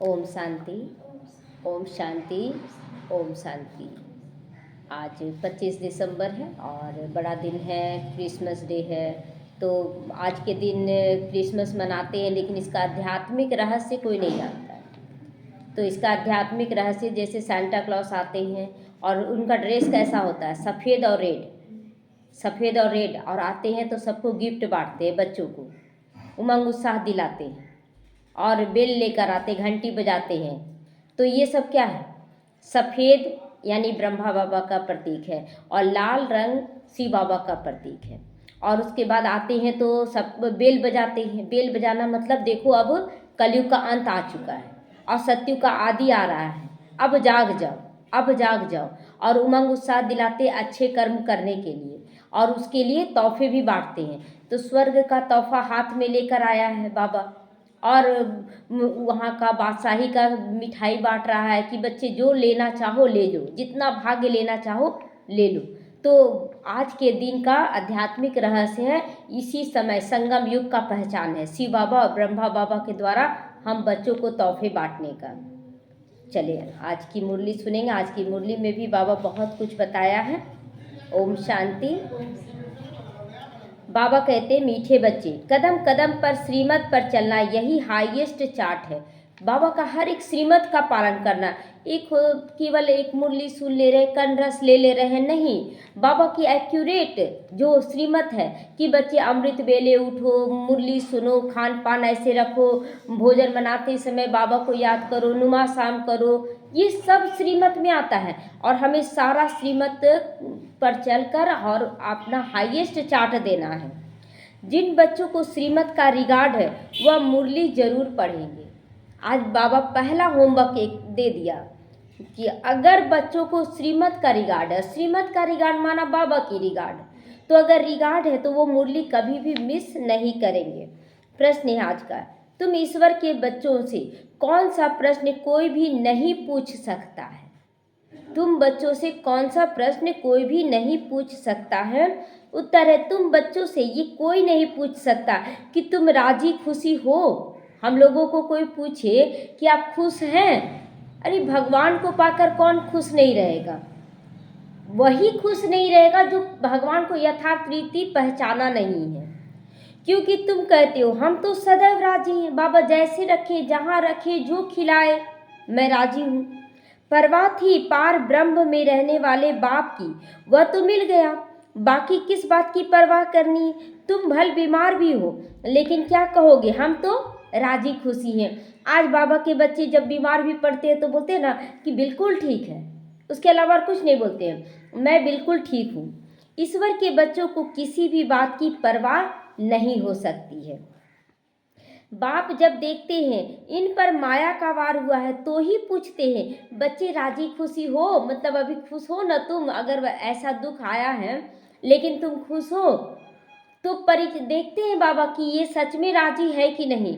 ओम शांति, ओम शांति, ओम शांति। आज 25 दिसंबर है और बड़ा दिन है, क्रिसमस डे है। तो आज के दिन क्रिसमस मनाते हैं, लेकिन इसका आध्यात्मिक रहस्य कोई नहीं जानता है। तो इसका आध्यात्मिक रहस्य, जैसे सांता क्लॉस आते हैं और उनका ड्रेस कैसा होता है, सफ़ेद और रेड, और आते हैं तो सबको गिफ्ट बांटते हैं, बच्चों को उमंग उत्साह दिलाते हैं और बेल लेकर आते, घंटी बजाते हैं। तो ये सब क्या है? सफ़ेद यानी ब्रह्मा बाबा का प्रतीक है और लाल रंग शिव बाबा का प्रतीक है। और उसके बाद आते हैं तो सब बेल बजाते हैं। बेल बजाना मतलब देखो, अब कलयुग का अंत आ चुका है और सत्युग का आदि आ रहा है। अब जाग जाओ, अब जाग जाओ। और उमंग उत्साह दिलाते अच्छे कर्म करने के लिए, और उसके लिए तोहफे भी बांटते हैं। तो स्वर्ग का तोहफा हाथ में लेकर आया है बाबा, और वहाँ का बादशाही का मिठाई बांट रहा है कि बच्चे जो लेना चाहो ले लो, जितना भाग्य लेना चाहो ले लो। तो आज के दिन का आध्यात्मिक रहस्य है, इसी समय संगम युग का पहचान है शिव बाबा और ब्रह्मा बाबा के द्वारा हम बच्चों को तोहफे बांटने का। चलिए आज की मुरली सुनेंगे। आज की मुरली में भी बाबा बहुत कुछ बताया है। ओम शांति। बाबा कहते मीठे बच्चे, कदम कदम पर श्रीमत पर चलना यही हाईएस्ट चार्ट है। बाबा का हर एक श्रीमत का पालन करना। एक केवल एक मुरली सुन ले रहे, कण रस ले रहे हैं, नहीं। बाबा की एक्यूरेट जो श्रीमत है कि बच्चे अमृत बेले उठो, मुरली सुनो, खान पान ऐसे रखो, भोजन बनाते समय बाबा को याद करो, नुमा शाम करो, ये सब श्रीमत में आता है। और हमें सारा श्रीमत पर चलकर और अपना हाईएस्ट चार्ट देना है। जिन बच्चों को श्रीमत का रिगार्ड है वह मुरली जरूर पढ़ेंगे। आज बाबा पहला होमवर्क एक दे दिया कि अगर बच्चों को श्रीमत का रिगार्ड है, श्रीमत का रिगार्ड माना बाबा की रिगार्ड, तो अगर रिगार्ड है तो वो मुरली कभी भी मिस नहीं करेंगे। प्रश्न है आज का, तुम ईश्वर के बच्चों से कौन सा प्रश्न कोई भी नहीं पूछ सकता है? तुम बच्चों से कौन सा प्रश्न कोई भी नहीं पूछ सकता है? उत्तर है, तुम बच्चों से ये कोई नहीं पूछ सकता कि तुम राजी खुशी हो। हम लोगों को कोई पूछे कि आप खुश हैं, अरे भगवान को पाकर कौन खुश नहीं रहेगा? वही खुश नहीं रहेगा जो भगवान को यथार्थ रीति पहचाना नहीं है। क्योंकि तुम कहते हो हम तो सदैव राजी हैं, बाबा जैसे रखे, जहाँ रखे, जो खिलाए मैं राजी हूँ। परवाह थी पार ब्रह्म में रहने वाले बाप की, वह तो मिल गया, बाकी किस बात की परवाह करनी? तुम भल बीमार भी हो, लेकिन क्या कहोगे, हम तो राजी खुशी हैं। आज बाबा के बच्चे जब बीमार भी पड़ते हैं तो बोलते हैं ना कि बिल्कुल ठीक है, उसके अलावा कुछ नहीं बोलते हैं, मैं बिल्कुल ठीक हूँ। ईश्वर के बच्चों को किसी भी बात की परवाह नहीं हो सकती है। बाप जब देखते हैं इन पर माया का वार हुआ है तो ही पूछते हैं, बच्चे राजी खुशी हो, मतलब अभी खुश हो ना तुम? अगर ऐसा दुख आया है लेकिन तुम खुश हो तो देखते हैं बाबा कि ये सच में राजी है कि नहीं।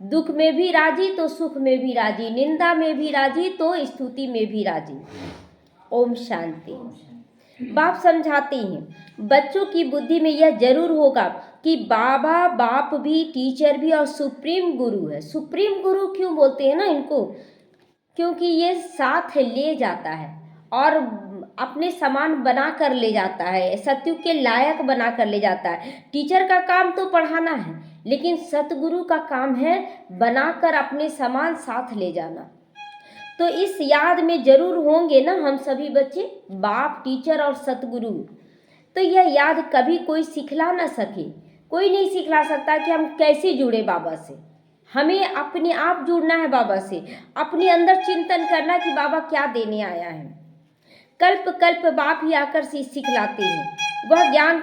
दुख में भी राजी तो सुख में भी राजी, निंदा में भी राजी तो स्तुति में भी राजी। ओम शांति। बाप समझाते हैं बच्चों की बुद्धि में यह जरूर होगा कि बाबा बाप भी, टीचर भी और सुप्रीम गुरु है। सुप्रीम गुरु क्यों बोलते हैं ना इनको? क्योंकि ये साथ ले जाता है और अपने समान बना कर ले जाता है, सत्युग के लायक बना कर ले जाता है। टीचर का काम तो पढ़ाना है, लेकिन सतगुरु का काम है बनाकर अपने समान साथ ले जाना। तो इस याद में जरूर होंगे ना हम सभी बच्चे, बाप, टीचर और सतगुरु। तो यह याद कभी कोई सिखला ना सके, कोई नहीं सिखला सकता कि हम कैसे जुड़े बाबा से। हमें अपने आप जुड़ना है बाबा से, अपने अंदर चिंतन करना कि बाबा क्या देने आया है। कल्प कल्प बाप ही आकर सिखलाते हैं। वह ज्ञान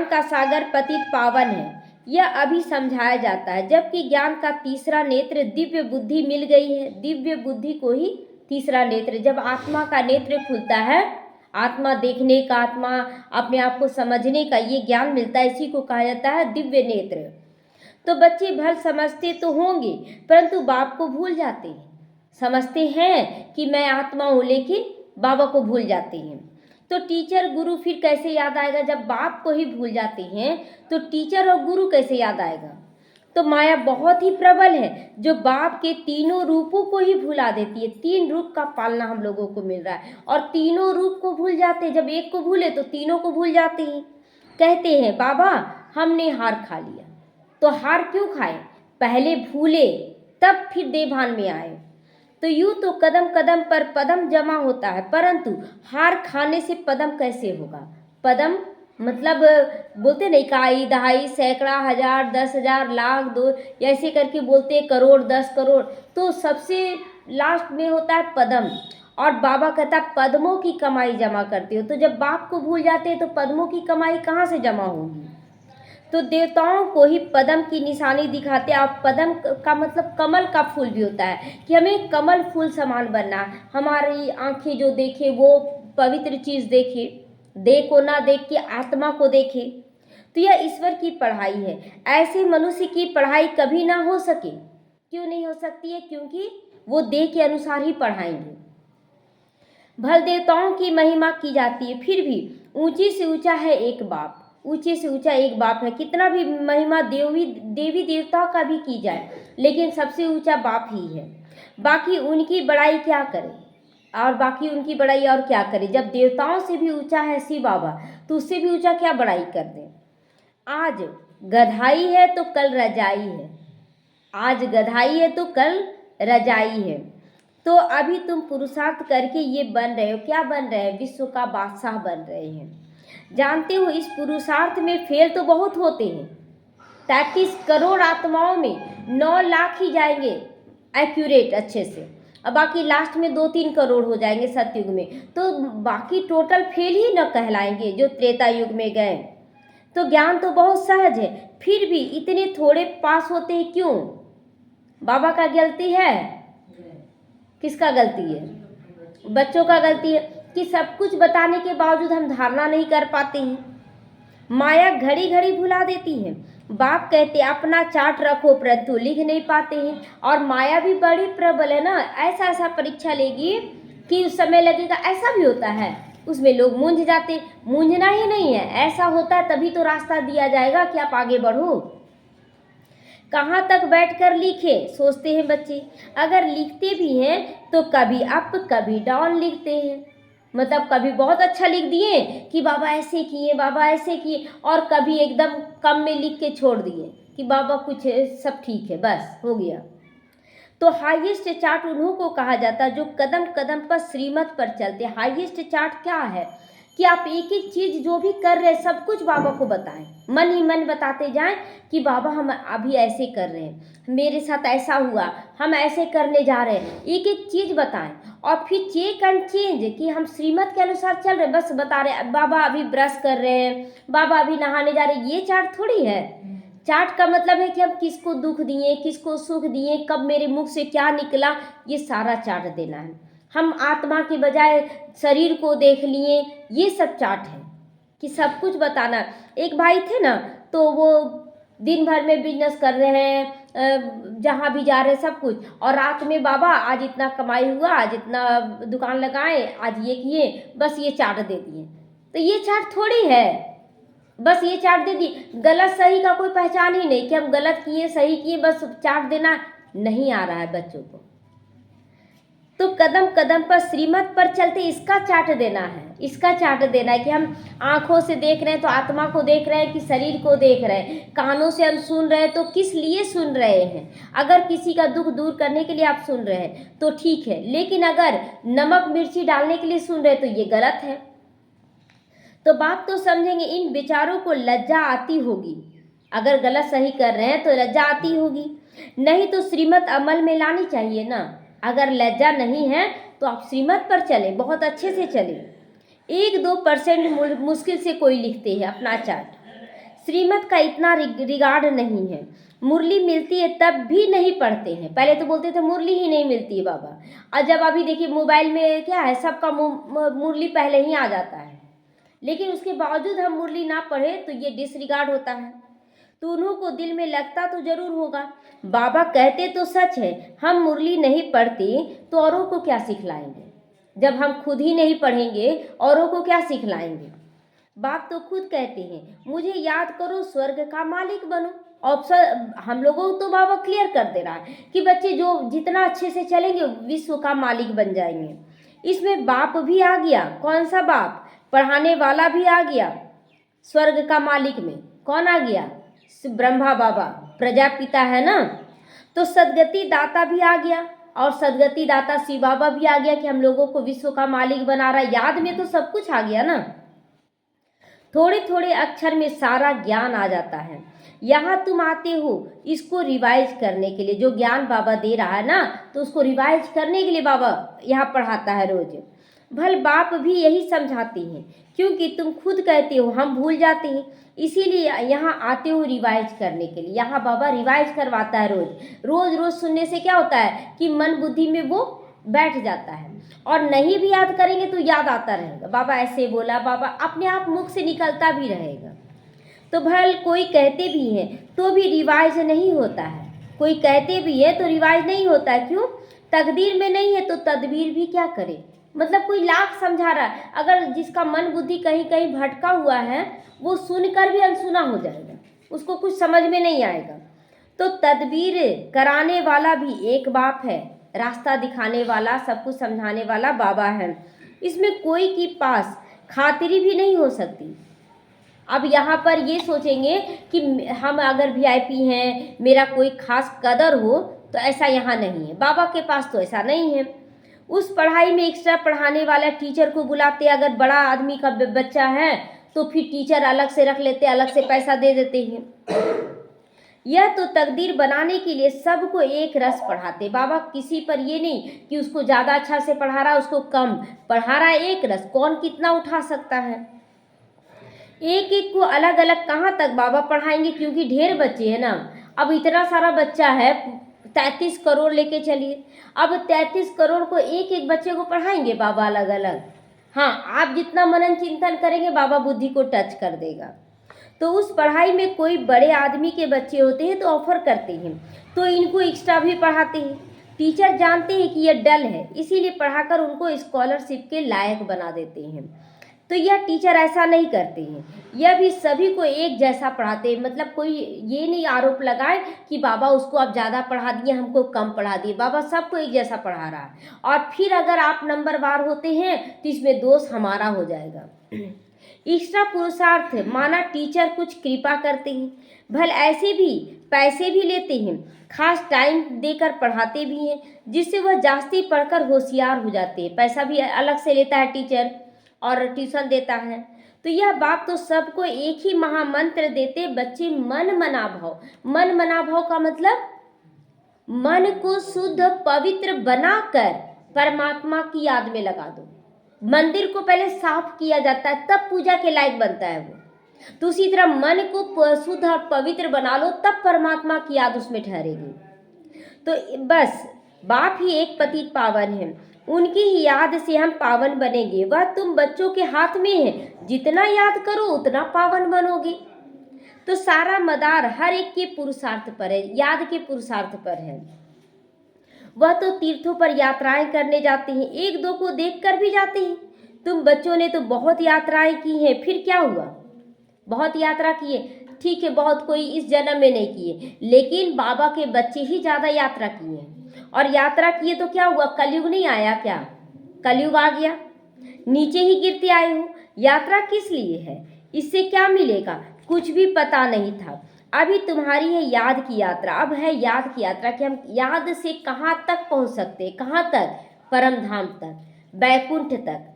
का सागर पतित पावन है, यह अभी समझाया जाता है। जबकि ज्ञान का तीसरा नेत्र दिव्य बुद्धि मिल गई है। दिव्य बुद्धि को ही तीसरा नेत्र, जब आत्मा का नेत्र खुलता है, आत्मा देखने का, आत्मा अपने आप को समझने का ये ज्ञान मिलता है, इसी को कहा जाता है दिव्य नेत्र। तो बच्चे भल समझते तो होंगे परंतु बाप को भूल जाते हैं। समझते हैं कि मैं आत्मा हूँ, लेकिन बाबा को भूल जाते हैं। तो टीचर गुरु फिर कैसे याद आएगा? जब बाप को ही भूल जाते हैं तो टीचर और गुरु कैसे याद आएगा? तो माया बहुत ही प्रबल है जो बाप के तीनों रूपों को ही भुला देती है। 3 रूप का पालना हम लोगों को मिल रहा है और तीनों रूप को भूल जाते हैं। जब एक को भूले तो तीनों को भूल जाते हैं। कहते हैं बाबा हमने हार खा लिया। तो हार क्यों खाए? पहले भूले तब फिर देभान में आए। तो यूं तो कदम कदम पर पदम जमा होता है, परंतु हार खाने से पदम कैसे होगा? पदम मतलब बोलते नहीं, इकाई दहाई सैकड़ा हजार 10,000 लाख दो ऐसे करके बोलते हैं, करोड़ 10 करोड़। तो सबसे लास्ट में होता है पदम। और बाबा कहता है पद्मों की कमाई जमा करते हो। तो जब बाप को भूल जाते हैं तो पद्मों की कमाई कहाँ से जमा होगी? तो देवताओं को ही पद्म की निशानी दिखाते हैं। और पद्म का मतलब कमल का फूल भी होता है कि हमें कमल फूल समान बनना। हमारी आंखें जो देखे वो पवित्र चीज़ देखे, देह को ना देख के आत्मा को देखे। तो यह ईश्वर की पढ़ाई है। ऐसे मनुष्य की पढ़ाई कभी ना हो सके। क्यों नहीं हो सकती है? क्योंकि वो देह के अनुसार ही पढ़ाएंगे। भल देवताओं की महिमा की जाती है, फिर भी ऊंची से ऊंचा है एक बाप। ऊंचे से ऊंचा एक बाप है। कितना भी महिमा देवी देवताओं का भी की जाए, लेकिन सबसे ऊंचा बाप ही है। बाकी उनकी बड़ाई क्या करे? और बाकी उनकी बड़ाई और क्या करे? जब देवताओं से भी ऊंचा है शिव बाबा, तो उससे भी ऊंचा क्या बड़ाई कर दे? आज गधाई है तो कल रजाई है। आज गधाई है तो कल रजाई है। तो अभी तुम पुरुषार्थ करके ये बन रहे हो। क्या बन रहे हैं? विश्व का बादशाह बन रहे हैं। जानते हो इस पुरुषार्थ में फेल तो बहुत होते हैं। 33 करोड़ आत्माओं में 9 लाख ही जाएंगे एक्यूरेट अच्छे से, अब बाकी लास्ट में 2-3 करोड़ हो जाएंगे सतयुग में। तो बाकी टोटल फेल ही न कहलाएंगे जो त्रेता युग में गए। तो ज्ञान तो बहुत सहज है, फिर भी इतने थोड़े पास होते हैं क्यों? बाबा का गलती है? किसका गलती है? बच्चों का गलती है कि सब कुछ बताने के बावजूद हम धारणा नहीं कर पाते हैं। माया घड़ी घड़ी भुला देती है। बाप कहते अपना चार्ट रखो, परंतु लिख नहीं पाते हैं। और माया भी बड़ी प्रबल है ना, ऐसा ऐसा परीक्षा लेगी कि उस समय लगेगा। ऐसा भी होता है, उसमें लोग मूंझ जाते। मूंझना ही नहीं है, ऐसा होता है तभी तो रास्ता दिया जाएगा कि आप आगे बढ़ो। कहाँ तक बैठकर लिखे सोचते हैं बच्चे। अगर लिखते भी हैं तो कभी अप कभी डाउन लिखते हैं। मतलब कभी बहुत अच्छा लिख दिए कि बाबा ऐसे किए, बाबा ऐसे किए, और कभी एकदम कम में लिख के छोड़ दिए कि बाबा कुछ सब ठीक है, बस हो गया। तो हाईएस्ट चार्ट उन्हों को कहा जाता है जो कदम कदम पर श्रीमत पर चलते। हाईएस्ट चार्ट क्या है कि आप एक एक चीज़ जो भी कर रहे हैं सब कुछ बाबा को बताएं। मन ही मन बताते जाएं कि बाबा हम अभी ऐसे कर रहे हैं, मेरे साथ ऐसा हुआ, हम ऐसे करने जा रहे हैं। एक एक चीज़ बताएं और फिर चेक एंड चेंज कि हम श्रीमत के अनुसार चल रहे हैं। बस बता रहे हैं बाबा अभी ब्रश कर रहे हैं, बाबा अभी नहाने जा रहे हैं, ये चार्ट थोड़ी है। चार्ट का मतलब है कि हम किसको दुख दिए, किसको सुख दिए, कब मेरे मुख से क्या निकला, ये सारा चार्ट देना है। हम आत्मा के बजाय शरीर को देख लिए, ये सब चार्ट है कि सब कुछ बताना। एक भाई थे ना, तो वो दिन भर में बिजनेस कर रहे हैं, जहाँ भी जा रहे हैं सब कुछ, और रात में बाबा आज इतना कमाई हुआ, आज इतना दुकान लगाए, आज ये किए, बस ये चार्ट दे दिए। तो ये चार्ट थोड़ी है, बस ये चार्ट दे दी। गलत सही का कोई पहचान ही नहीं कि हम गलत किए सही किए, बस चार्ट देना नहीं आ रहा है बच्चों को। तो कदम कदम पर श्रीमत पर चलते इसका चार्ट देना है। इसका चार्ट देना है कि हम आंखों से देख रहे हैं तो आत्मा को देख रहे हैं कि शरीर को देख रहे हैं। कानों से हम सुन रहे हैं तो किस लिए सुन रहे हैं? अगर किसी का दुख दूर करने के लिए आप सुन रहे हैं तो ठीक है, लेकिन अगर नमक मिर्ची डालने के लिए सुन रहे हैं तो ये गलत है। तो बात तो समझेंगे। इन विचारों को लज्जा आती होगी, अगर गलत सही कर रहे हैं तो लज्जा आती होगी, नहीं तो श्रीमत अमल में लानी चाहिए ना। अगर लज्जा नहीं है तो आप श्रीमत पर चले, बहुत अच्छे से चले। 1-2% मुश्किल से कोई लिखते हैं अपना चार्ट। श्रीमत का इतना रिगार्ड नहीं है। मुरली मिलती है तब भी नहीं पढ़ते हैं। पहले तो बोलते थे मुरली ही नहीं मिलती है बाबा, और जब अभी देखिए मोबाइल में क्या है, सबका मुरली पहले ही आ जाता है, लेकिन उसके बावजूद हम मुरली ना पढ़े तो ये डिसरिगार्ड होता है। तो उन्हों को दिल में लगता तो जरूर होगा। बाबा कहते तो सच है, हम मुरली नहीं पढ़ते तो औरों को क्या सिखलाएंगे? जब हम खुद ही नहीं पढ़ेंगे औरों को क्या सिखलाएंगे? बाप तो खुद कहते हैं मुझे याद करो स्वर्ग का मालिक बनो। ऑप्शन हम लोगों को तो बाबा क्लियर कर दे रहा है कि बच्चे जो जितना अच्छे से चलेंगे विश्व का मालिक बन जाएंगे। इसमें बाप भी आ गया। कौन सा बाप? पढ़ाने वाला भी आ गया। स्वर्ग का मालिक में कौन आ गया? ब्रह्मा बाबा, प्रजापिता है ना। तो सदगति दाता भी आ गया और सदगति दाता शिव बाबा भी आ गया कि हम लोगों को विश्व का मालिक बना रहा है। याद में तो सब कुछ आ गया ना। थोड़े थोड़े अक्षर में सारा ज्ञान आ जाता है। यहाँ तुम आते हो इसको रिवाइज करने के लिए। जो ज्ञान बाबा दे रहा है ना, तो उसको रिवाइज करने के लिए बाबा यहाँ पढ़ाता है रोज। भल बाप भी यही समझाते हैं, क्योंकि तुम खुद कहते हो हम भूल जाते हैं, इसीलिए यहाँ आते हो रिवाइज करने के लिए। यहाँ बाबा रिवाइज करवाता है रोज। रोज रोज सुनने से क्या होता है कि मन बुद्धि में वो बैठ जाता है, और नहीं भी याद करेंगे तो याद आता रहेगा। बाबा ऐसे बोला, बाबा अपने आप मुख से निकलता भी रहेगा। तो भल कोई कहते भी हैं तो भी रिवाइज नहीं होता है। कोई कहते भी है तो रिवाइज नहीं होता है। क्यों? तकदीर में नहीं है तो तदबीर भी क्या करे। मतलब कोई लाख समझा रहा है, अगर जिसका मन बुद्धि कहीं कहीं भटका हुआ है वो सुनकर भी अनसुना हो जाएगा, उसको कुछ समझ में नहीं आएगा। तो तदबीर कराने वाला भी एक बाप है, रास्ता दिखाने वाला, सब कुछ समझाने वाला बाबा है। इसमें कोई के पास खातिरी भी नहीं हो सकती। अब यहाँ पर ये सोचेंगे कि हम अगर वीआईपी हैं, मेरा कोई खास कदर हो, तो ऐसा यहाँ नहीं है। बाबा के पास तो ऐसा नहीं है। उस पढ़ाई में एक्स्ट्रा पढ़ाने वाला टीचर को बुलाते। अगर बड़ा आदमी का बच्चा है तो फिर टीचर अलग से रख लेते, अलग से पैसा दे देते हैं। यह तो तकदीर बनाने के लिए सबको एक रस पढ़ाते। बाबा किसी पर ये नहीं कि उसको ज़्यादा अच्छा से पढ़ा रहा, उसको कम पढ़ा रहा, एक रस कौन कितना उठा सकता है। एक एक को अलग अलग कहाँ तक बाबा पढ़ाएंगे, क्योंकि ढेर बच्चे हैं ना। अब इतना सारा बच्चा है, 33 करोड़ लेके चलिए। अब 33 करोड़ को एक एक बच्चे को पढ़ाएंगे बाबा अलग अलग। हाँ, आप जितना मनन चिंतन करेंगे बाबा बुद्धि को टच कर देगा। तो उस पढ़ाई में कोई बड़े आदमी के बच्चे होते हैं तो ऑफर करते हैं, तो इनको एक्स्ट्रा भी पढ़ाते हैं। टीचर जानते हैं कि यह डल है, इसीलिए पढ़ाकर उनको स्कॉलरशिप के लायक बना देते हैं। तो यह टीचर ऐसा नहीं करते हैं, यह भी सभी को एक जैसा पढ़ाते हैं। मतलब कोई ये नहीं आरोप लगाए कि बाबा उसको आप ज़्यादा पढ़ा दिए, हमको कम पढ़ा दिए। बाबा सबको एक जैसा पढ़ा रहा है। और फिर अगर आप नंबरवार होते हैं तो इसमें दोष हमारा हो जाएगा। एक्स्ट्रा पुरुषार्थ माना टीचर कुछ कृपा करते हैं, भले ऐसे भी पैसे भी लेते हैं, खास टाइम देकर पढ़ाते भी हैं, जिससे वह जास्ती पढ़कर होशियार हो जाते हैं। पैसा भी अलग से लेता है टीचर और ट्यूशन देता है। तो यह बात तो सबको एक ही महामंत्र देते, बच्चे मन मना भाव। मन मना भाव का मतलब मन को शुद्ध पवित्र बनाकर परमात्मा की याद में लगा दो। मंदिर को पहले साफ किया जाता है, तब पूजा के लायक बनता है वो। तो उसी तरह मन को शुद्ध और पवित्र बना लो, तब परमात्मा की याद उसमें ठहरेगी। तो बस बाप ही एक पतित पावन है, उनकी ही याद से हम पावन बनेंगे। वह तुम बच्चों के हाथ में है, जितना याद करो उतना पावन बनोगे। तो सारा मदार हर एक के पुरुषार्थ पर है, याद के पुरुषार्थ पर है। वह तो तीर्थों पर यात्राएं करने जाते हैं, एक दो को देखकर भी जाते हैं। तुम बच्चों ने तो बहुत यात्राएं की हैं, फिर क्या हुआ? बहुत यात्रा किए, ठीक है, बहुत कोई इस जन्म में नहीं किए, लेकिन बाबा के बच्चे ही ज़्यादा यात्रा किए हैं। और यात्रा किए तो क्या हुआ? कलयुग नहीं आया क्या? कलयुग आ गया, नीचे ही गिरते आए हो। यात्रा किस लिए है? इससे क्या मिलेगा? कुछ भी पता नहीं था। अभी तुम्हारी है याद की यात्रा। अब है याद की यात्रा कि हम याद से कहाँ तक पहुँच सकते हैं। कहाँ तक? परम धाम तक, बैकुंठ तक।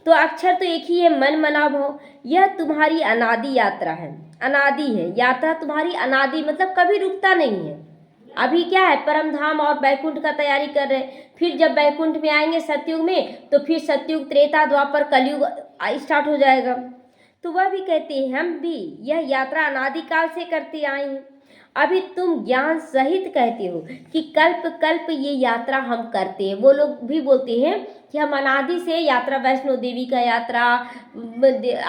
तो अक्षर तो एक ही है, मन मना भाव। यह तुम्हारी अनादि यात्रा है, अनादि है यात्रा तुम्हारी। अनादि मतलब कभी रुकता नहीं है। अभी क्या है? परम धाम और बैकुंठ का तैयारी कर रहे हैं। फिर जब बैकुंठ में आएंगे सतयुग में, तो फिर सतयुग, त्रेता, द्वापर, कलयुग स्टार्ट हो जाएगा। तो वह भी कहते हैं हम भी यह यात्रा अनादिकाल से करते आए हैं। अभी तुम ज्ञान सहित कहते हो कि कल्प कल्प ये यात्रा हम करते हैं। वो लोग भी बोलते हैं कि हम अनादि से यात्रा, वैष्णो देवी का यात्रा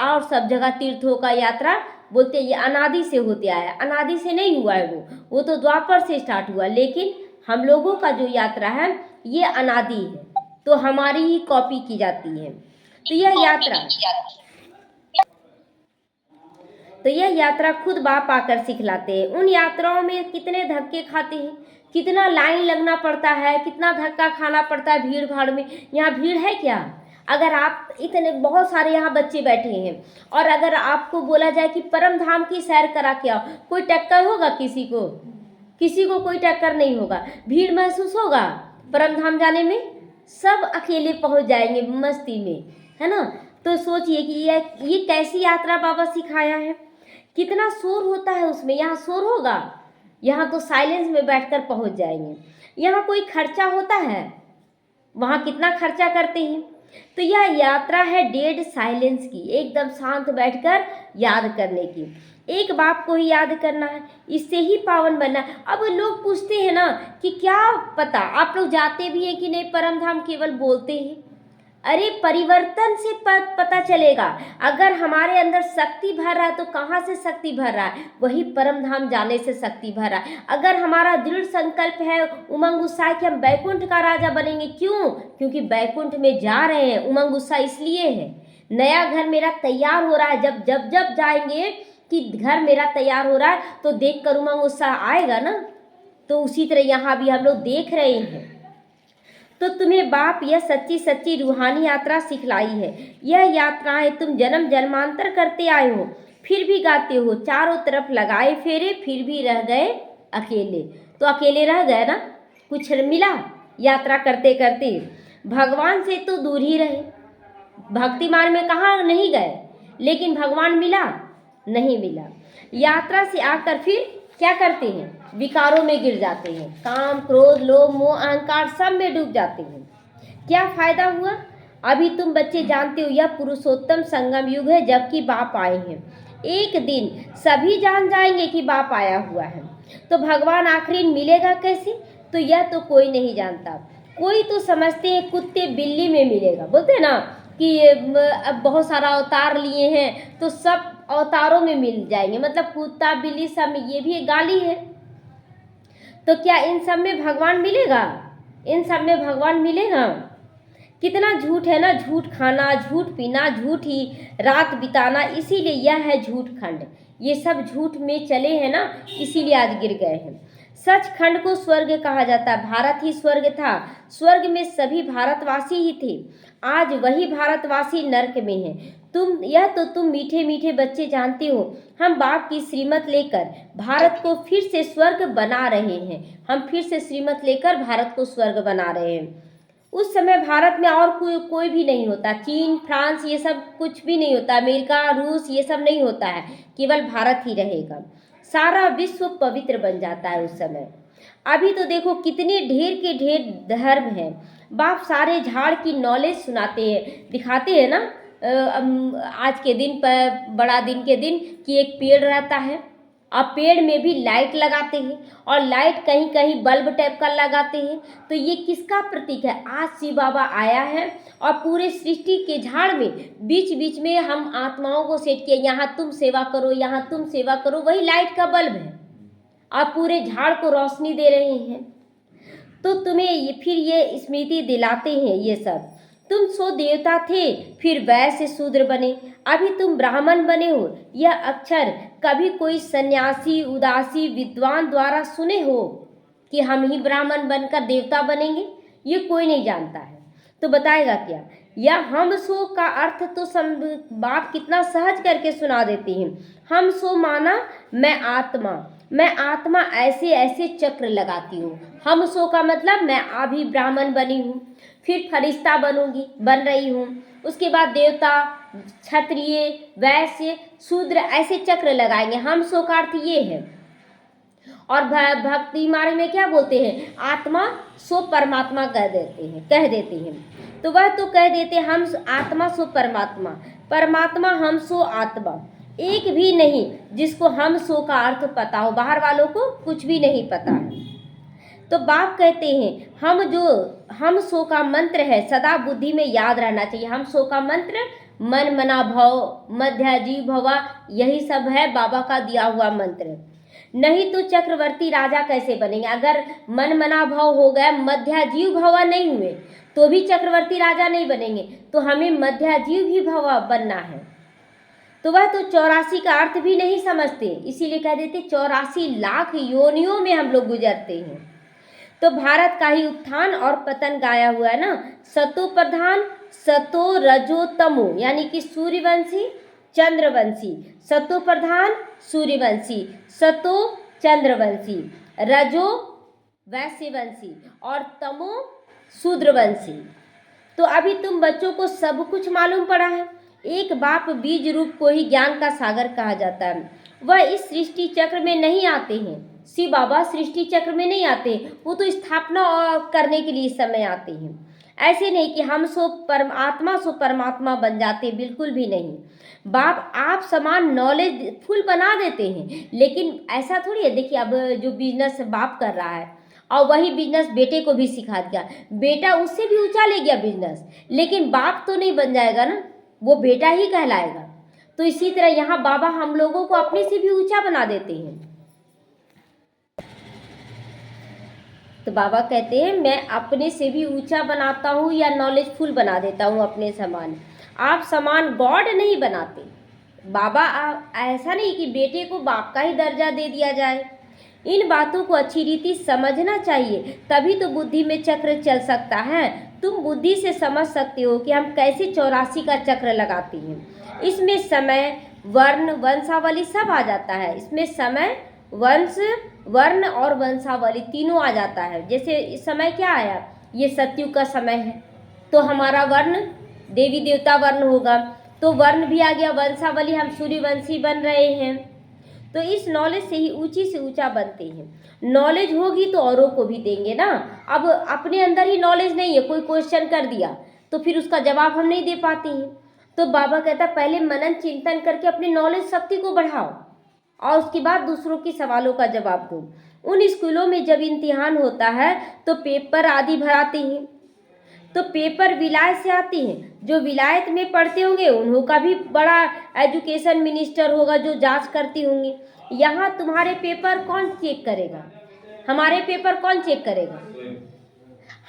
और सब जगह तीर्थों का यात्रा बोलते हैं, ये अनादि से होते आया। अनादि से नहीं हुआ है, वो तो द्वापर से स्टार्ट हुआ। लेकिन हम लोगों का जो यात्रा है ये अनादि है, तो हमारी ही कॉपी की जाती है। तो यह यात्रा तो यह यात्रा खुद बाप आकर सिखलाते हैं। उन यात्राओं में कितने धक्के खाते हैं, कितना लाइन लगना पड़ता है, कितना धक्का खाना पड़ता है भीड़ भाड़ में। यहाँ भीड़ है क्या? अगर आप इतने बहुत सारे यहाँ बच्चे बैठे हैं और अगर आपको बोला जाए कि परम धाम की सैर करा के आओ, कोई टक्कर होगा किसी को? किसी को कोई टक्कर नहीं होगा। भीड़ महसूस होगा परम धाम जाने में? सब अकेले पहुंच जाएंगे मस्ती में, है ना। तो सोचिए कि ये कैसी यात्रा बाबा सिखाया है। कितना शोर होता है उसमें, यहाँ शोर होगा? यहाँ तो साइलेंस में बैठकर पहुंच जाएंगे। यहाँ कोई खर्चा होता है? वहाँ कितना खर्चा करते हैं। तो यह यात्रा है डेड साइलेंस की, एकदम शांत बैठकर याद करने की। एक बाप को ही याद करना है, इससे ही पावन बनना है। अब लोग पूछते हैं ना कि क्या पता आप लोग जाते भी हैं कि नहीं परम धाम, केवल बोलते हैं। अरे परिवर्तन से पता चलेगा। अगर हमारे अंदर शक्ति भर रहा है तो कहाँ से शक्ति भर रहा है? वही परम धाम जाने से शक्ति भर रहा है। अगर हमारा दृढ़ संकल्प है, उमंग उत्साह कि हम बैकुंठ का राजा बनेंगे, क्यों? क्योंकि बैकुंठ में जा रहे हैं। उमंग उत्साह इसलिए है, नया घर मेरा तैयार हो रहा है। जब जब जब जाएंगे कि घर मेरा तैयार हो रहा है तो देख कर उमंग उत्साह आएगा ना। तो उसी तरह यहाँ भी हम लोग देख रहे हैं। तो तुम्हें बाप यह सच्ची सच्ची रूहानी यात्रा सिखलाई है। यह यात्राएं तुम जन्म जन्मांतर करते आए हो, फिर भी गाते हो। चारों तरफ लगाए फेरे, फिर भी रह गए अकेले। तो अकेले रह गए ना, कुछ मिला यात्रा करते करते? भगवान से तो दूर ही रहे। भक्ति मार्ग में कहाँ नहीं गए, लेकिन भगवान मिला नहीं मिला। यात्रा से आकर फिर क्या करते हैं? विकारों में गिर जाते हैं। काम, क्रोध, लोभ, मोह, अहंकार सब में डूब जाते हैं। क्या फायदा हुआ? अभी तुम बच्चे जानते हो यह पुरुषोत्तम संगम युग है, जबकि बाप आए हैं। एक दिन सभी जान जाएंगे कि बाप आया हुआ है। तो भगवान आखिरी मिलेगा कैसे? तो यह तो कोई नहीं जानता। कोई तो समझते हैं कुत्ते बिल्ली में मिलेगा, बोलते हैं ना कि अब बहुत सारा अवतार लिए हैं तो सब अवतारों में मिल जाएंगे, मतलब कुत्ता बिल्ली सब में। ये भी एक गाली है। तो क्या इन सब में भगवान मिलेगा? इन सब में भगवान मिलेगा? कितना झूठ है ना, झूठ खाना, झूठ पीना, झूठ ही रात बिताना। इसीलिए यह है झूठ खंड। ये सब झूठ में चले हैं ना, इसीलिए आज गिर गए हैं। सचखंड को स्वर्ग कहा जाता है। भारत ही स्वर्ग था। स्वर्ग में सभी भारतवासी ही थे। आज वही भारतवासी नरक में है। तुम मीठे मीठे बच्चे जानते हो, हम बाप की श्रीमत लेकर भारत को फिर से स्वर्ग बना रहे हैं। हम फिर से श्रीमत लेकर भारत को स्वर्ग बना रहे हैं। उस समय भारत में और कोई भी नहीं होता। चीन, फ्रांस ये सब कुछ भी नहीं होता। अमेरिका, रूस ये सब नहीं होता है। केवल भारत ही रहेगा। सारा विश्व पवित्र बन जाता है उस समय। अभी तो देखो कितने ढेर के ढेर धर्म हैं। बाप सारे झाड़ की नॉलेज सुनाते हैं, दिखाते हैं ना। आज के दिन पर, बड़ा दिन के दिन, कि एक पेड़ रहता है और पेड़ में भी लाइट लगाते हैं और लाइट कहीं कहीं बल्ब टाइप का लगाते हैं। तो ये किसका प्रतीक है? आज शिव बाबा आया है और पूरे सृष्टि के झाड़ में बीच बीच में हम आत्माओं को सेट किए, यहाँ तुम सेवा करो, यहाँ तुम सेवा करो। वही लाइट का बल्ब है और पूरे झाड़ को रोशनी दे रहे हैं। तो तुम्हें फिर ये स्मृति दिलाते हैं ये सब। तुम सो देवता थे, फिर वैश्य शूद्र बने, अभी तुम ब्राह्मण बने हो। यह अक्षर कभी कोई सन्यासी, उदासी, विद्वान द्वारा सुने हो कि हम ही ब्राह्मण बनकर देवता बनेंगे? ये कोई नहीं जानता है। तो बताएगा क्या? या हम सो का अर्थ तो बाप कितना सहज करके सुना देते हैं। हम सो माना मैं आत्मा, मैं आत्मा ऐसे ऐसे चक्र लगाती हूँ। हम सो का मतलब मैं अभी ब्राह्मण बनी हूँ, फिर फरिश्ता बनूंगी, बन रही हूँ। उसके बाद देवता, क्षत्रिय, वैश्य, शूद्र ऐसे चक्र लगाएंगे। हम सो का अर्थ ये है। और भक्ति मार्ग में क्या बोलते हैं? आत्मा सो परमात्मा कह देते हैं। तो वह तो कह देते हैं हम आत्मा सो परमात्मा, परमात्मा हम सो आत्मा। एक भी नहीं जिसको हम सो का अर्थ पता हो। बाहर वालों को कुछ भी नहीं पता है। तो बाप कहते हैं हम सो का मंत्र है, सदा बुद्धि में याद रहना चाहिए। हम सो का मंत्र मन मना भव मध्य जीव भवा, यही सब है बाबा का दिया हुआ मंत्र। नहीं तो चक्रवर्ती राजा कैसे बनेंगे? अगर मन मना भव हो गया, मध्य जीव भवा नहीं हुए तो भी चक्रवर्ती राजा नहीं बनेंगे। तो हमें मध्य जीव भी भवा बनना है। तो वह तो 84 का अर्थ भी नहीं समझते, इसीलिए कह देते 84 लाख योनियों में हम लोग गुजरते हैं। तो भारत का ही उत्थान और पतन गाया हुआ है ना, सतो प्रधान, सतो रजो तमो, यानी कि सूर्यवंशी चंद्रवंशी, सतो प्रधान सूर्यवंशी, सतो चंद्रवंशी, रजो वैश्यवंशी और तमो शूद्रवंशी। तो अभी तुम बच्चों को सब कुछ मालूम पड़ा है। एक बाप बीज रूप को ही ज्ञान का सागर कहा जाता है। वह इस सृष्टि चक्र में नहीं आते हैं, शिव बाबा सृष्टि चक्र में नहीं आते, वो तो स्थापना करने के लिए इस समय आते हैं। ऐसे नहीं कि हम सो परमात्मा बन जाते, बिल्कुल भी नहीं। बाप आप समान नॉलेज फुल बना देते हैं, लेकिन ऐसा थोड़ी है। देखिए अब जो बिजनेस बाप कर रहा है और वही बिजनेस बेटे को भी सिखा दिया, बेटा उससे भी ऊंचा ले गया बिजनेस, लेकिन बाप तो नहीं बन जाएगा ना, वो बेटा ही कहलाएगा। तो इसी तरह यहाँ बाबा हम लोगों को अपने से भी ऊंचा बना देते हैं। तो बाबा कहते हैं मैं अपने से भी ऊंचा बनाता हूँ या नॉलेजफुल बना देता हूँ अपने समान। आप समान गॉड नहीं बनाते। बाबा ऐसा नहीं कि बेटे को बाप का ही दर्जा दे दिया जाए। इन बातों को अच्छी रीति समझना चाहिए, तभी तो बुद्धि में चक्र चल सकता है। तुम बुद्धि से समझ सकते हो कि हम कैसे 84 का चक्र लगाते हैं। इसमें समय, वर्ण, वंशावली सब आ जाता है। इसमें समय, वंश, वर्ण और वंशावली तीनों आ जाता है। जैसे इस समय क्या आया, ये सतयुग का समय है, तो हमारा वर्ण देवी देवता वर्ण होगा, तो वर्ण भी आ गया। वंशावली हम सूर्यवंशी बन रहे हैं। तो इस नॉलेज से ही ऊंची से ऊंचा बनते हैं। नॉलेज होगी तो औरों को भी देंगे ना। अब अपने अंदर ही नॉलेज नहीं है, कोई क्वेश्चन कर दिया तो फिर उसका जवाब हम नहीं दे पाते हैं। तो बाबा कहता पहले मनन चिंतन करके अपनी नॉलेज शक्ति को बढ़ाओ और उसके बाद दूसरों के सवालों का जवाब दो। उन स्कूलों में जब इम्तिहान होता है तो पेपर आदि भराते हैं, तो पेपर विलायत से आती हैं। जो विलायत में पढ़ते होंगे उन्हों का भी बड़ा एजुकेशन मिनिस्टर होगा जो जांच करती होंगी। यहाँ तुम्हारे पेपर कौन चेक करेगा? हमारे पेपर कौन चेक करेगा?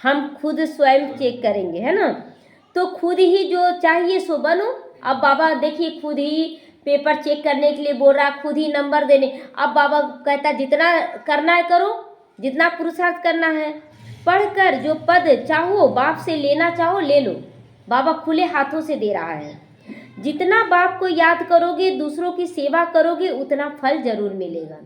हम खुद स्वयं चेक करेंगे, है ना। तो खुद ही जो चाहिए सो बनो। अब बाबा देखिए खुद ही पेपर चेक करने के लिए बोल रहा, खुद ही नंबर देने। अब बाबा कहता जितना करना है करो, जितना पुरुषार्थ करना है। पढ़कर जो पद चाहो, बाप से लेना चाहो ले लो। बाबा खुले हाथों से दे रहा है। जितना बाप को याद करोगे, दूसरों की सेवा करोगे, उतना फल जरूर मिलेगा।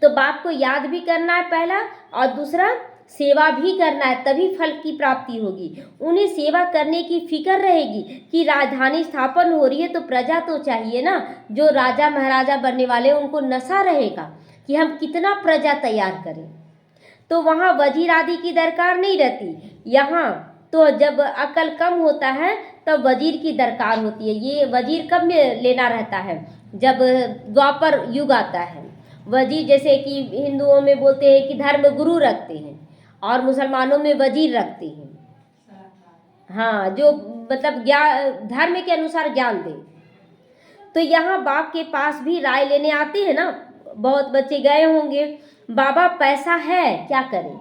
तो बाप को याद भी करना है पहला, और दूसरा सेवा भी करना है, तभी फल की प्राप्ति होगी। उन्हें सेवा करने की फिक्र रहेगी कि राजधानी स्थापन हो रही है तो प्रजा तो चाहिए ना। जो राजा महाराजा बनने वाले उनको नशा रहेगा कि हम कितना प्रजा तैयार करें। तो वहाँ वजीर आदि की दरकार नहीं रहती। यहाँ तो जब अकल कम होता है तब वजीर की दरकार होती है। ये वजीर कब में लेना रहता है? जब द्वापर युग आता है। वजीर जैसे कि हिंदुओं में बोलते हैं कि धर्म गुरु रखते हैं और मुसलमानों में वजीर रखते हैं। हाँ, जो मतलब धर्म के अनुसार ज्ञान दे। तो यहाँ बाप के पास भी राय लेने आते हैं ना। बहुत बच्चे गए होंगे, बाबा पैसा है क्या करें,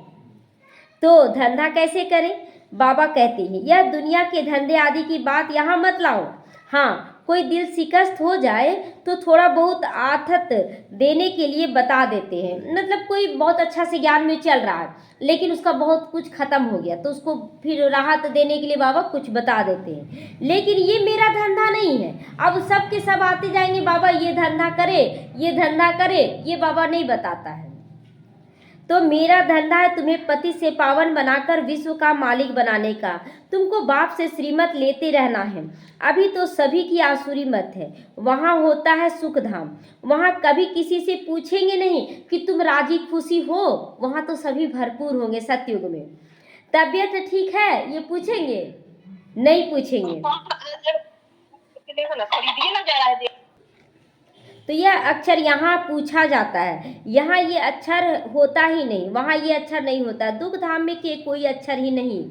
तो धंधा कैसे करें? बाबा कहते हैं यह दुनिया के धंधे आदि की बात यहाँ मत लाओ। हाँ, कोई दिल शिकस्त हो जाए तो थोड़ा बहुत आथत देने के लिए बता देते हैं। मतलब कोई बहुत अच्छा से ज्ञान में चल रहा है लेकिन उसका बहुत कुछ खत्म हो गया, तो उसको फिर राहत देने के लिए बाबा कुछ बता देते हैं। लेकिन ये मेरा धंधा नहीं है। अब सब के सब आते जाएंगे, बाबा ये धंधा करे, ये धंधा करे, ये बाबा नहीं बताता है। तो मेरा धंधा है तुम्हें पति से पावन बनाकर विश्व का मालिक बनाने का। तुमको बाप से श्रीमत लेते रहना है। अभी तो सभी की आसुरी मत है। वहाँ होता है सुख धाम। वहाँ कभी किसी से पूछेंगे नहीं कि तुम राजी खुशी हो। वहाँ तो सभी भरपूर होंगे सतयुग में। तबीयत ठीक है ये पूछेंगे? नहीं पूछेंगे। तो यह अक्षर यहाँ पूछा जाता है। यहाँ ये अक्षर होता ही नहीं, वहाँ ये अक्षर नहीं होता। दुख धाम में के कोई अक्षर ही नहीं।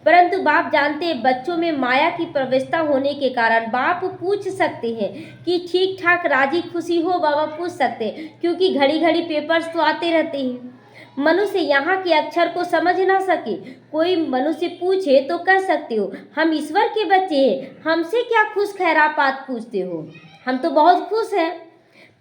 परंतु बाप जानते हैं बच्चों में माया की प्रवेशता होने के कारण बाप पूछ सकते हैं कि ठीक ठाक राजी खुशी हो। बाबा पूछ सकते हैं क्योंकि घड़ी घड़ी पेपर्स तो आते रहते हैं। मनुष्य यहाँ के अक्षर को समझ ना सके, कोई मनुष्य पूछे तो कह सकते हो हम ईश्वर के बच्चे हैं, हमसे क्या खुश खैरापात पूछते हो, हम तो बहुत खुश हैं।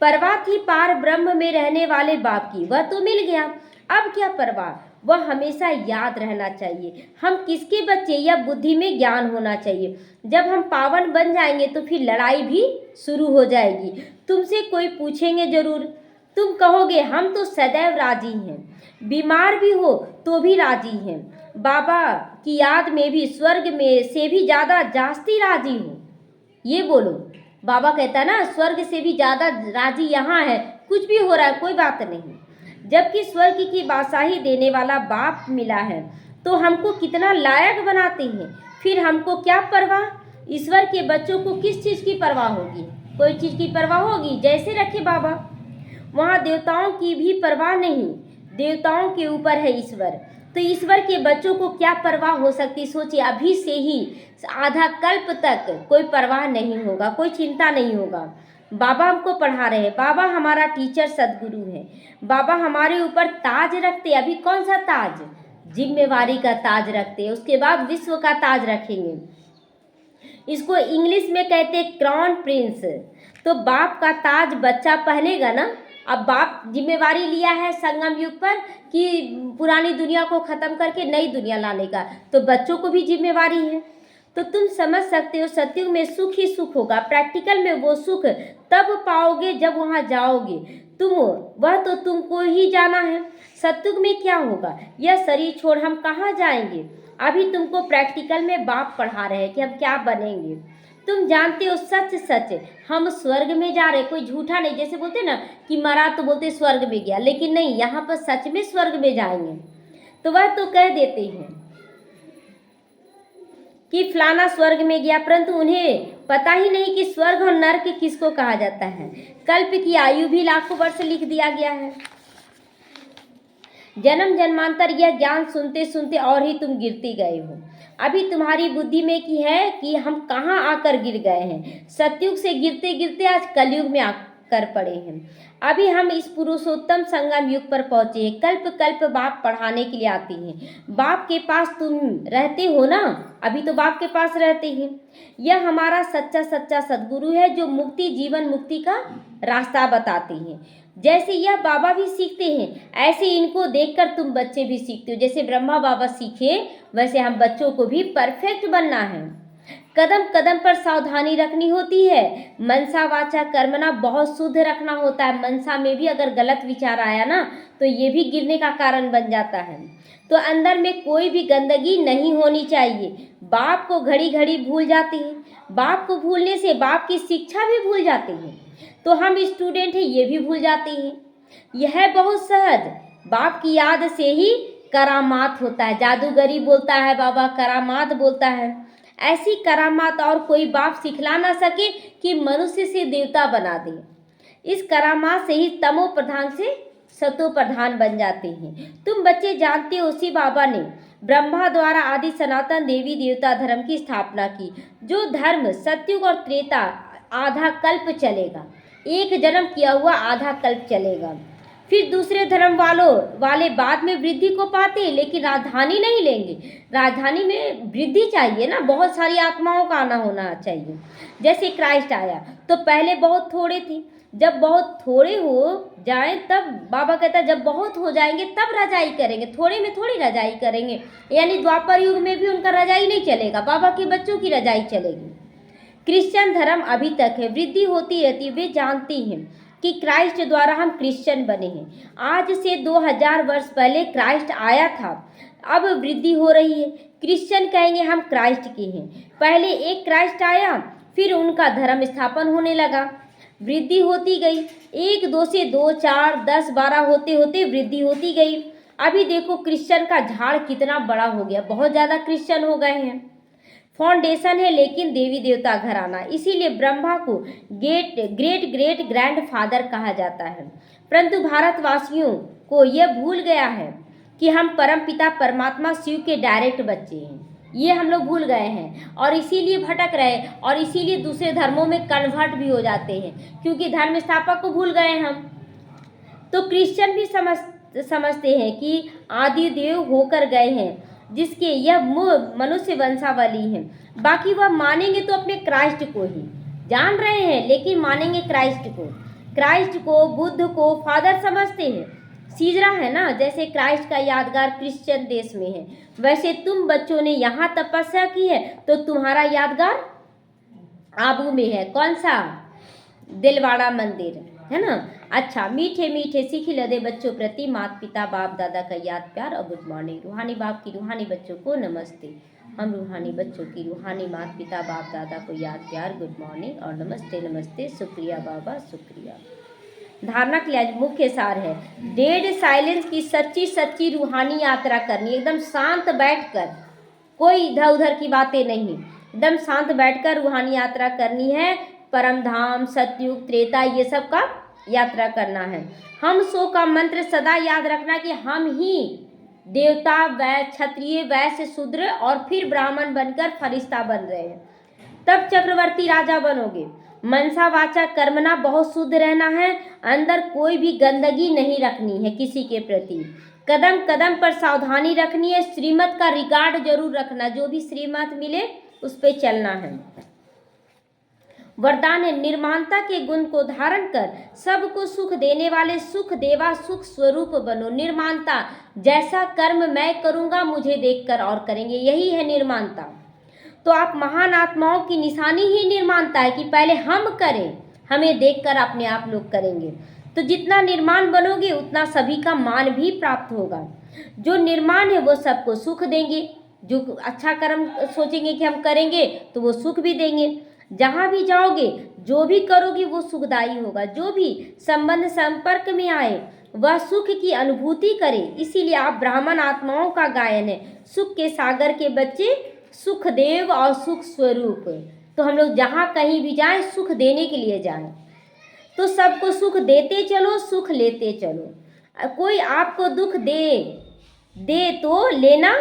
परवाह थी पार ब्रह्म में रहने वाले बाप की, वह तो मिल गया, अब क्या परवाह, वह हमेशा याद रहना चाहिए हम किसके बच्चे, या बुद्धि में ज्ञान होना चाहिए। जब हम पावन बन जाएंगे तो फिर लड़ाई भी शुरू हो जाएगी, तुमसे कोई पूछेंगे जरूर, तुम कहोगे हम तो सदैव राजी हैं, बीमार भी हो तो भी राजी हैं, बाबा की याद में भी स्वर्ग में से भी ज़्यादा जास्ती राजी हूँ। ये बोलो, बाबा कहता ना स्वर्ग से भी ज़्यादा राजी यहाँ है, कुछ भी हो रहा है कोई बात नहीं, जबकि स्वर्ग की बादशाही देने वाला बाप मिला है तो हमको कितना लायक बनाते हैं, फिर हमको क्या परवाह। ईश्वर के बच्चों को किस चीज़ की परवाह होगी, कोई चीज़ की परवाह होगी, जैसे रखे बाबा। वहाँ देवताओं की भी परवाह नहीं, देवताओं के ऊपर है ईश्वर, तो ईश्वर के बच्चों को क्या परवाह हो सकती। सोचिए अभी से ही आधा कल्प तक कोई परवाह नहीं होगा, कोई चिंता नहीं होगा। बाबा हमको पढ़ा रहे हैं, बाबा हमारा टीचर सदगुरु है, बाबा हमारे ऊपर ताज रखते, अभी कौन सा ताज, जिम्मेवारी का ताज रखते हैं, उसके बाद विश्व का ताज रखेंगे। इसको इंग्लिश में कहते हैं क्राउन प्रिंस। तो बाप का ताज बच्चा पहनेगा ना। अब बाप जिम्मेवारी लिया है संगम युग पर कि पुरानी दुनिया को ख़त्म करके नई दुनिया लाने का, तो बच्चों को भी जिम्मेवारी है। तो तुम समझ सकते हो सतयुग में सुख ही सुख होगा, प्रैक्टिकल में वो सुख तब पाओगे जब वहाँ जाओगे तुम, वह तो तुमको ही जाना है। सतयुग में क्या होगा, यह शरीर छोड़ हम कहाँ जाएंगे। अभी तुमको प्रैक्टिकल में बाप पढ़ा रहे हैं कि हम क्या बनेंगे। तुम जानते हो सच सच हम स्वर्ग में जा रहे, कोई झूठा नहीं। जैसे बोलते ना कि मरा तो बोलते स्वर्ग में गया, लेकिन नहीं, यहाँ पर सच में स्वर्ग में जाएंगे। तो वह तो कह देते हैं कि फलाना स्वर्ग में गया, परंतु उन्हें पता ही नहीं कि स्वर्ग और नर्क किसको कहा जाता है। कल्प की आयु भी लाखों वर्ष लिख दिया गया है। जन्म जन्मांतर यह ज्ञान सुनते सुनते और ही तुम गिरते गए हो। अभी तुम्हारी बुद्धि में की है कि हम कहाँ आकर गिर गए हैं। सतयुग से गिरते गिरते आज कलयुग में आकर पड़े हैं। अभी हम इस पुरुषोत्तम संगम युग पर पहुँचे हैं। कल्प कल्प बाप पढ़ाने के लिए आते हैं। बाप के पास तुम रहते हो ना, अभी तो बाप के पास रहते हैं। यह हमारा सच्चा सच्चा सद्गुरु है जो मुक्ति जीवन मुक्ति का रास्ता बताते हैं। जैसे यह बाबा भी सीखते हैं, ऐसे इनको देखकर तुम बच्चे भी सीखते हो। जैसे ब्रह्मा बाबा सीखे, वैसे हम बच्चों को भी परफेक्ट बनना है। कदम कदम पर सावधानी रखनी होती है। मनसा वाचा कर्मना बहुत शुद्ध रखना होता है। मनसा में भी अगर गलत विचार आया ना, तो ये भी गिरने का कारण बन जाता है। तो अंदर में कोई भी गंदगी नहीं होनी चाहिए। बाप को घड़ी घड़ी भूल जाते हैं। बाप को भूलने से बाप की शिक्षा भी भूल जाते हैं। तो हम स्टूडेंट हैं, ये भी भूल जाते हैं। यह बहुत सहज, बाप की याद से ही करामात होता है। जादूगरी बोलता है बाबा, करामात बोलता है। ऐसी करामात और कोई बाप सिखला ना सके कि मनुष्य से देवता बना दे। इस करामात से ही तमो प्रधान से सतो प्रधान बन जाते हैं। तुम बच्चे जानते हो, उसी बाबा ने ब्रह्मा द्वारा आदि सनातन देवी देवता धर्म की स्थापना की। जो धर्म सतयुग और त्रेता आधा कल्प चलेगा, एक जन्म किया हुआ आधा कल्प चलेगा। फिर दूसरे धर्म वाले बाद में वृद्धि को पाते हैं, लेकिन राजधानी नहीं लेंगे। राजधानी में वृद्धि चाहिए ना, बहुत सारी आत्माओं का आना होना चाहिए। जैसे क्राइस्ट आया तो पहले बहुत थोड़े थे, जब बहुत थोड़े हो जाए तब बाबा कहता है जब बहुत हो जाएंगे तब रजाई करेंगे, थोड़े में थोड़ी रजाई करेंगे। यानी द्वापर युग में भी उनका रजाई नहीं चलेगा, बाबा के बच्चों की रजाई चलेगी। क्रिश्चियन धर्म अभी तक है, वृद्धि होती रहती है। वे जानते हैं कि क्राइस्ट द्वारा हम क्रिश्चियन बने हैं। आज से 2000 वर्ष पहले क्राइस्ट आया था, अब वृद्धि हो रही है। क्रिश्चियन कहेंगे हम क्राइस्ट के हैं। पहले एक क्राइस्ट आया, फिर उनका धर्म स्थापन होने लगा, वृद्धि होती गई। 1 2 से 2 4 10 12 होते होते वृद्धि होती गई। अभी देखो क्रिश्चियन का झाड़ कितना बड़ा हो गया, बहुत ज़्यादा क्रिश्चियन हो गए हैं। फाउंडेशन है लेकिन देवी देवता घराना, इसीलिए ब्रह्मा को ग्रेट ग्रेट ग्रैंड फादर कहा जाता है। परंतु भारतवासियों को यह भूल गया है कि हम परम पिता परमात्मा शिव के डायरेक्ट बच्चे हैं। ये हम लोग भूल गए हैं और इसीलिए भटक रहे हैं और इसीलिए दूसरे धर्मों में कन्वर्ट भी हो जाते हैं, क्योंकि धर्म स्थापक को भूल गए हम। तो क्रिश्चियन भी समझते हैं कि आदि देव होकर गए हैं, जिसके यह मनुष्य वंशावली हैं। बाकी वह मानेंगे तो अपने क्राइस्ट को ही जान रहे हैं, लेकिन मानेंगे क्राइस्ट को बुद्ध को फादर समझते हैं। सीजरा है ना, जैसे क्राइस्ट का यादगार क्रिश्चियन देश में है, वैसे तुम बच्चों ने यहाँ तपस्या की है तो तुम्हारा यादगार आबू में है। कौन सा? दिलवाड़ा मंदिर है ना। अच्छा, मीठे मीठे सीख लदे बच्चों प्रति माता पिता बाप दादा का याद प्यार और गुड मॉर्निंग। रूहानी बाप की रूहानी बच्चों को नमस्ते। हम रूहानी बच्चों की रूहानी माता पिता बाप दादा को याद प्यार गुड मॉर्निंग और नमस्ते नमस्ते, शुक्रिया बाबा शुक्रिया। धारणा के लिए मुख्य सार है, डेड साइलेंस की सच्ची सच्ची रूहानी यात्रा करनी, एकदम शांत बैठकर, कोई इधर उधर की बातें नहीं, एकदम शांत बैठकर रूहानी यात्रा करनी है। परम धाम, सतयुग, त्रेता, ये सब का यात्रा करना है। हम सो का मंत्र सदा याद रखना कि हम ही देवता, वैश्य, क्षत्रिय, वैश्य, शूद्र और फिर ब्राह्मण बनकर फरिश्ता बन रहे हैं, तब चक्रवर्ती राजा बनोगे। मनसा वाचा कर्मना बहुत शुद्ध रहना है, अंदर कोई भी गंदगी नहीं रखनी है किसी के प्रति। कदम कदम पर सावधानी रखनी है, श्रीमत का रिगार्ड जरूर रखना, जो भी श्रीमत मिले उस पर चलना है। वरदान है, निर्माणता के गुण को धारण कर सबको सुख देने वाले सुख देवा सुख स्वरूप बनो। निर्माणता, जैसा कर्म मैं करूँगा मुझे देखकर और करेंगे, यही है निर्माणता। तो आप महान आत्माओं की निशानी ही निर्माणता है कि पहले हम करें, हमें देखकर अपने आप लोग करेंगे। तो जितना निर्माण बनोगे उतना सभी का मान भी प्राप्त होगा। जो निर्माण है वो सबको सुख देंगे, जो अच्छा कर्म सोचेंगे कि हम करेंगे तो वो सुख भी देंगे। जहाँ भी जाओगे जो भी करोगे वो सुखदायी होगा, जो भी संबंध संपर्क में आए वह सुख की अनुभूति करे। इसीलिए आप ब्राह्मण आत्माओं का गायन है, सुख के सागर के बच्चे, सुखदेव और सुख स्वरूप। तो हम लोग जहाँ कहीं भी जाएं सुख देने के लिए जाएं, तो सबको सुख देते चलो, सुख लेते चलो। कोई आपको दुख दे तो लेना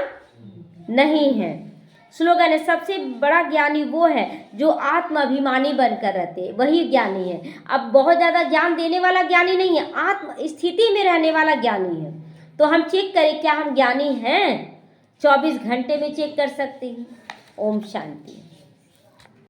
नहीं है। स्लोगन है, सबसे बड़ा ज्ञानी वो है जो आत्म अभिमानी बनकर रहते, वही ज्ञानी है। अब बहुत ज़्यादा ज्ञान देने वाला ज्ञानी नहीं है, आत्म स्थिति में रहने वाला ज्ञानी है। तो हम चेक करें क्या हम ज्ञानी हैं, 24 घंटे में चेक कर सकते हैं। ओम शांति।